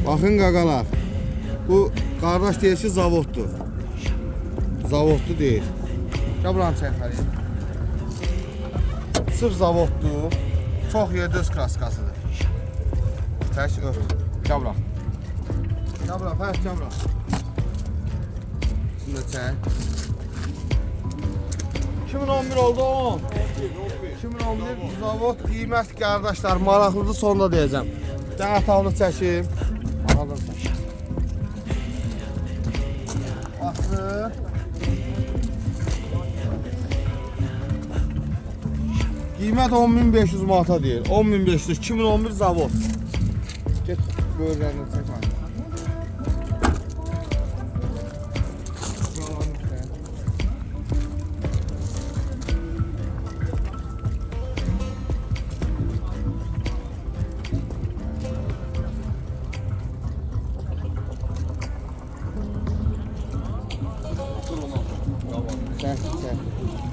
Baxın qaqalar. Bu qardaş deyir ki zavoddur. Zavoddu deyil. Gəl buranı çəkməliyim. Sırf zavoddur. Çox yerdə öz kraskasıdır. Tək öf. Gəl bura. Gəl bura, fərq gəl bura. Şimdi çək. 2011 oldu 10. 2011 zavod qiymət qardaşlar maraqlıdır, sonda deyəcəm. Gəl atağını çəkim. Anladın sən. Baxdı. Qiymət 10.500 manata deyir. 10.500 2011 zavod. Get böyürlərini çək. Çək, çək.